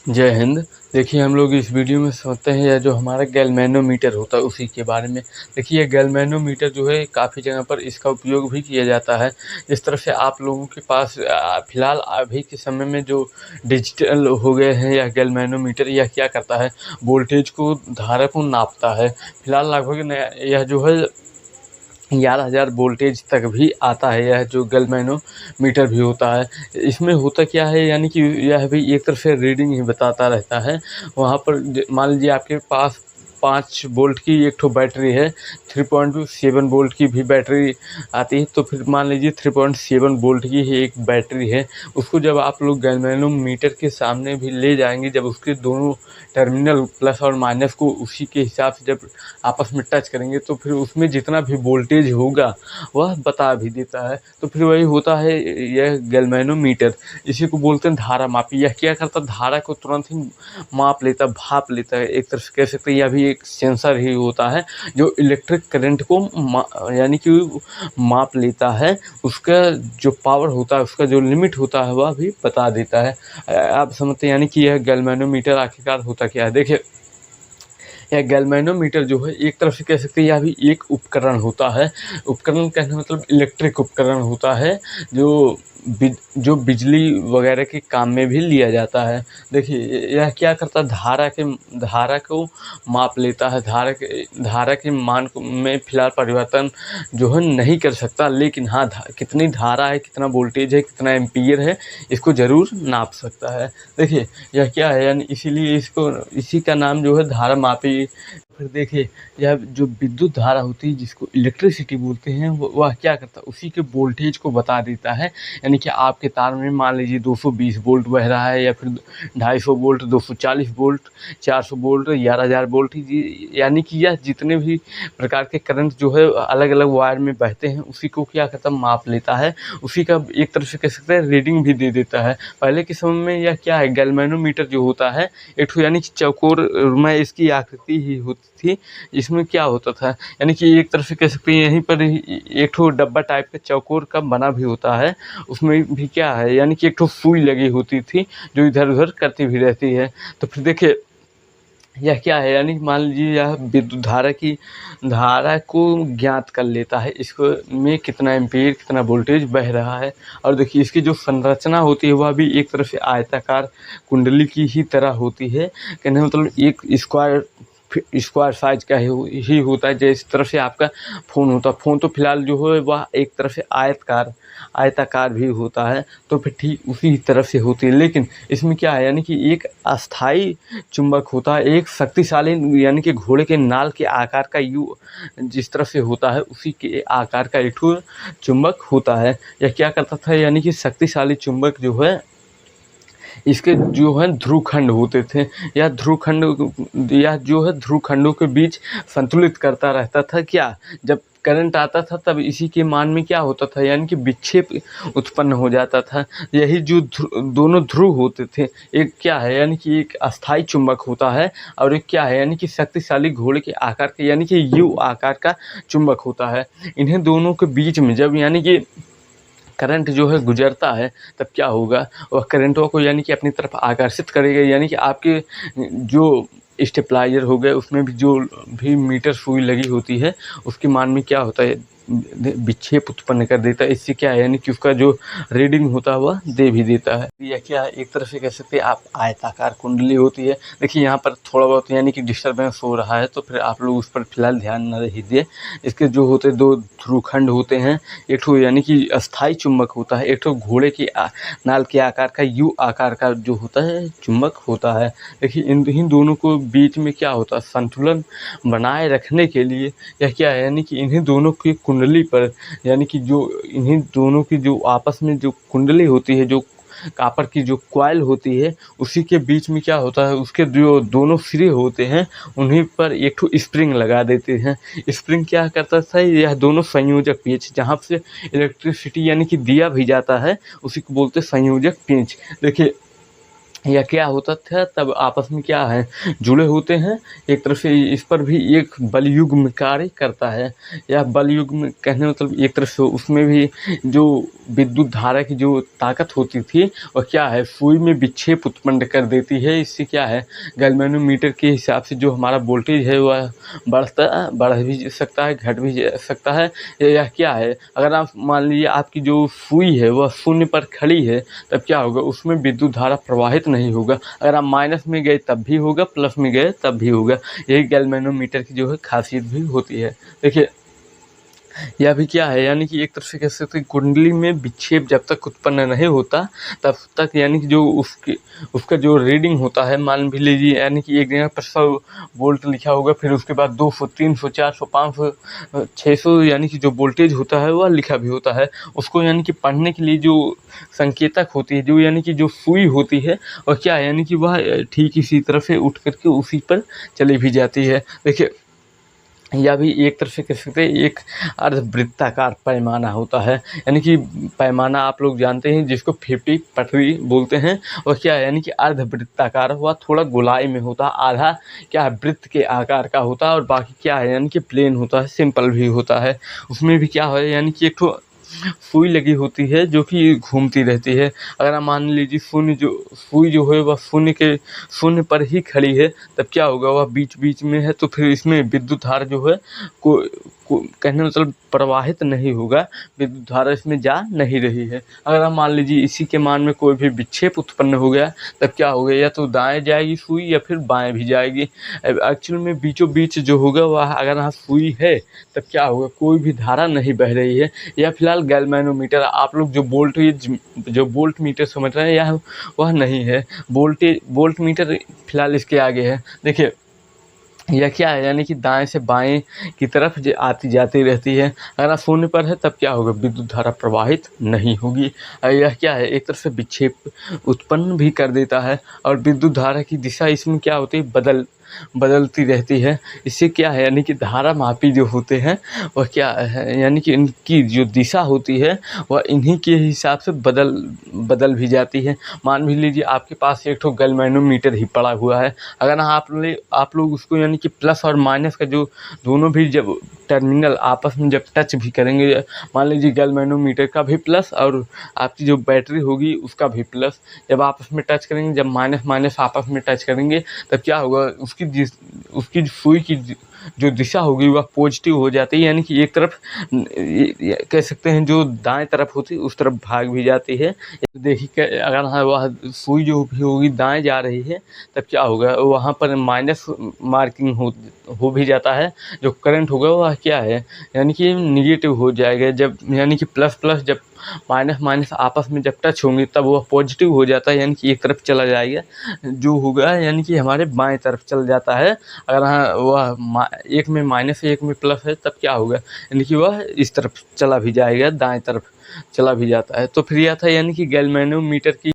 जय हिंद। देखिए, हम लोग इस वीडियो में समझते हैं या जो हमारा गैल्वेनोमीटर होता है उसी के बारे में। देखिए, ये गैल्वेनोमीटर जो है काफ़ी जगह पर इसका उपयोग भी किया जाता है। जिस तरह से आप लोगों के पास फ़िलहाल अभी के समय में जो डिजिटल हो गए हैं, या गैल्वेनोमीटर यह क्या करता है, वोल्टेज को, धारा को नापता है। फ़िलहाल लगभग नया यह जो है 11,000 वोल्टेज तक भी आता है, यह जो गैल्वेनोमीटर भी होता है। इसमें होता क्या है, यानी कि यह भी एक तरफ से रीडिंग ही बताता रहता है। वहाँ पर मान लीजिए आपके पास 5 वोल्ट की एक ठो बैटरी है, 3.7 वोल्ट की भी बैटरी आती है। तो फिर मान लीजिए 3.7 वोल्ट की ही एक बैटरी है, उसको जब आप लोग गैल्वेनोमीटर के सामने भी ले जाएंगे, जब उसके दोनों टर्मिनल प्लस और माइनस को उसी के हिसाब से जब आपस में टच करेंगे, तो फिर उसमें जितना भी वोल्टेज होगा वह बता भी देता है। तो फिर वही होता है यह गैल्वेनोमीटर। इसी को बोलते हैं धारा मापी। यह क्या करता है, धारा को तुरंत ही माप लेता, भाप लेता है, एक तरह से कह सकते हैं। यह भी एक सेंसर ही होता है जो इलेक्ट्रिक करंट को यानी कि माप लेता है। उसका जो पावर होता है, उसका जो लिमिट होता है, वह भी बता देता है। आप समझते हैं, यानी कि यह गैल्वेनोमीटर आखिरकार होता क्या है। देखिए, यह गैल्वेनोमीटर जो है एक तरफ से कह सकते हैं, यह भी एक उपकरण होता है। उपकरण कहने का मतलब इलेक्ट्रिक उपकरण होता है, जो बिजली वगैरह के काम में भी लिया जाता है। देखिए, यह क्या करता है, धारा को माप लेता है। धारा के मान को में फिलहाल परिवर्तन जो है नहीं कर सकता, लेकिन हाँ, कितनी धारा है, कितना वोल्टेज है, कितना एम्पीयर है, इसको ज़रूर नाप सकता है। देखिए, यह क्या है, यानी इसीलिए इसी का नाम जो है धारा मापी। फिर देखिए, यह जो विद्युत धारा होती है, जिसको इलेक्ट्रिसिटी बोलते हैं, वह क्या करता है, उसी के वोल्टेज को बता देता है। यानी कि आपके तार में मान लीजिए 220 वोल्ट बह रहा है, या फिर 250 वोल्ट, 240 वोल्ट, 400 वोल्ट, 11,000 वोल्ट, यानी कि यह जितने भी प्रकार के करंट जो है अलग अलग वायर में बहते हैं, उसी को क्या करता है, माप लेता है। उसी का एक तरह से कह सकते हैं रीडिंग भी दे देता है। पहले के समय में यह क्या है, गैल्वेनोमीटर जो होता है एक ठो, यानी कि चौकोर में इसकी आकृति ही होती थी। इसमें क्या होता था, यानी कि एक तरह से कह सकते हैं यहीं पर एक ठो डब्बा टाइप का चौकोर का बना भी होता है। उसमें भी क्या है, यानी कि एक ठो सुई लगी होती थी, जो इधर उधर करती भी रहती है। तो फिर देखिए, यह क्या है, यानी मान लीजिए यह विद्युत धारा को ज्ञात कर लेता है, इसको में कितना एम्पीयर, कितना वोल्टेज बह रहा है। और देखिए, इसकी जो संरचना होती है वह भी एक तरह से आयताकार कुंडली की ही तरह होती है। कहने का मतलब एक स्क्वायर साइज का ही होता है। जिस तरह से आपका फ़ोन होता है, फ़ोन तो फिलहाल जो है वह एक तरह से आयताकार भी होता है। तो फिर ठीक उसी तरफ से होती है, लेकिन इसमें क्या है, यानी कि एक अस्थाई चुंबक होता है, एक शक्तिशाली, यानी कि घोड़े के नाल के आकार का जिस तरह से होता है, उसी के आकार का एक चुंबक होता है। यह क्या करता था, यानी कि शक्तिशाली चुंबक जो है, इसके जो है ध्रुवखंड होते थे, या जो है ध्रुवखंडों के बीच संतुलित करता रहता था। क्या, जब करंट आता था तब इसी के मान में क्या होता था, यानी कि विक्षेप उत्पन्न हो जाता था। यही जो दोनों ध्रुव होते थे, एक क्या है, यानी कि एक अस्थाई चुंबक होता है, और एक क्या है, यानी कि शक्तिशाली घोड़े के आकार के, यानी कि यू आकार का चुंबक होता है। इन्हें दोनों के बीच में जब, यानी कि करंट जो है गुजरता है, तब क्या होगा, वह करंटों को, यानी कि अपनी तरफ आकर्षित करेगा। यानी कि आपके जो स्टेबलाइजर हो गए, उसमें भी जो भी मीटर सुई लगी होती है, उसके मान में क्या होता है, विक्षेप उत्पन्न कर देता है। इससे क्या है, यानी कि उसका जो रीडिंग होता है वह दे भी देता है। यह क्या है, एक तरह से कह सकते हैं आप आयताकार कुंडली होती है। देखिए, यहाँ पर थोड़ा बहुत यानी कि डिस्टर्बेंस हो रहा है, तो फिर आप लोग उस पर फिलहाल ध्यान न दीजिए। इसके जो होते हैं 2 ध्रुवखंड होते हैं, एक ठो यानी कि अस्थाई चुंबक होता है, एक ठो घोड़े के नाल के आकार का यू आकार का जो होता है चुंबक होता है। देखिए, इन दोनों को बीच में क्या होता है, संतुलन बनाए रखने के लिए यह क्या है, यानी कि इन्हीं दोनों की कुंडली पर, यानी कि जो इन्हीं दोनों की जो आपस में जो कुंडली होती है, जो कापर की जो कॉइल होती है, उसी के बीच में क्या होता है, उसके जो दोनों सिरे होते हैं, उन्हीं पर एक ठो स्प्रिंग लगा देते हैं। स्प्रिंग क्या करता था, यह दोनों संयोजक पेंच, जहाँ से इलेक्ट्रिसिटी यानी कि दिया भी जाता है, उसी को बोलते हैं संयोजक पेंच। देखिए, या क्या होता था तब आपस में क्या है जुड़े होते हैं। एक तरफ से इस पर भी एक बलयुग्म कार्य करता है, या बलयुग्म कहने मतलब एक तरफ से उसमें भी जो विद्युत धारा की जो ताकत होती थी वह क्या है सुई में विक्षेप उत्पन्न कर देती है। इससे क्या है गैल्वेनोमीटर के हिसाब से जो हमारा वोल्टेज है वह बढ़ भी सकता है, घट भी सकता है। या क्या है अगर आप मान लीजिए आपकी जो सुई है वह शून्य पर खड़ी है तब क्या होगा उसमें विद्युत धारा प्रवाहित नहीं होगा। अगर आप माइनस में गए तब भी होगा, प्लस में गए तब भी होगा। यही गैल्वेनोमीटर की जो है खासियत भी होती है। देखिए यह भी क्या है यानी कि एक तरह से कह सकते हैं कुंडली में विक्षेप जब तक उत्पन्न नहीं होता तब तक यानी कि जो उसका जो रीडिंग होता है मान भी लीजिए यानी कि एक जगह पर 100 वोल्ट लिखा होगा, फिर उसके बाद 200 300 400 500 600 यानी कि जो वोल्टेज होता है वह लिखा भी होता है। उसको यानी कि पढ़ने के लिए जो संकेतक होती है जो यानी कि जो सुई होती है और क्या है यानी कि वह ठीक इसी तरह से उठ करके उसी पर चली भी जाती है। देखिए या भी एक तरह से कह सकते हैं एक अर्धवृत्ताकार पैमाना होता है, यानी कि पैमाना आप लोग जानते हैं जिसको 50 पटरी बोलते हैं। और क्या है यानी कि अर्धवृत्ताकार हुआ थोड़ा गोलाई में होता है, आधा क्या है वृत्त के आकार का होता है और बाकी क्या है यानी कि प्लेन होता है, सिंपल भी होता है। उसमें भी क्या है यानी कि एक तो सुई लगी होती है जो कि घूमती रहती है। अगर आप मान लीजिए सुई जो है वह शून्य पर ही खड़ी है तब क्या होगा वह बीच बीच में है तो फिर इसमें विद्युत धारा जो है कहने मतलब प्रवाहित नहीं होगा, विद्युत धारा इसमें जा नहीं रही है। अगर आप मान लीजिए इसी के मान में कोई भी विक्षेप उत्पन्न हो गया तब क्या होगा या तो दाएं जाएगी सुई या फिर बाएं भी जाएगी। एक्चुअल में बीचों बीच जो होगा वह अगर यहाँ सुई है तब क्या होगा कोई भी धारा नहीं बह रही है। या फिलहाल गैल्वेनोमीटर आप लोग जो वोल्ट मीटर समझ रहे हैं यह वह नहीं है, वोल्ट मीटर फिलहाल इसके आगे है। देखिए यह क्या है यानी कि दाएं से बाएं की तरफ आती जाती रहती है। अगर आप शून्य पर है तब क्या होगा विद्युत धारा प्रवाहित नहीं होगी। यह क्या है एक तरफ से विक्षेप उत्पन्न भी कर देता है और विद्युत धारा की दिशा इसमें क्या होती है बदलती रहती है। इससे क्या है यानी कि धारा मापी जो होते हैं वह क्या है यानी कि इनकी जो दिशा होती है वह इन्हीं के हिसाब से बदल भी जाती है। मान भी लीजिए आपके पास एक ठो गैल्वेनोमीटर ही पड़ा हुआ है, अगर आप लोग उसको यानी कि प्लस और माइनस का जो दोनों भी जब टर्मिनल आपस में जब टच भी करेंगे, मान लीजिए गैल्वेनोमीटर का भी प्लस और आपकी जो बैटरी होगी उसका भी प्लस जब आपस में टच करेंगे, जब माइनस माइनस आपस में टच करेंगे तब क्या होगा उसकी सुई की जो दिशा होगी वह पॉजिटिव हो जाती है, यानी कि एक तरफ कह सकते हैं जो दाएं तरफ होती है उस तरफ भाग भी जाती है। देखिए अगर हाँ वह सुई जो भी होगी दाएं जा रही है तब क्या होगा वहाँ पर माइनस मार्किंग हो भी जाता है, जो करंट होगा वह क्या है यानी कि निगेटिव हो जाएगा। जब यानी कि प्लस प्लस जब माइनस माइनस आपस में जब टच होंगे तब वह पॉजिटिव हो जाता है, यानी कि एक तरफ चला जाएगा जो होगा यानी कि हमारे बाएं तरफ चल जाता है। अगर हाँ वह एक में माइनस है एक में प्लस है तब क्या होगा यानी कि वह इस तरफ चला भी जाएगा, दाएं तरफ चला भी जाता है। तो फिर यह था यानी कि गैल्वेनोमीटर की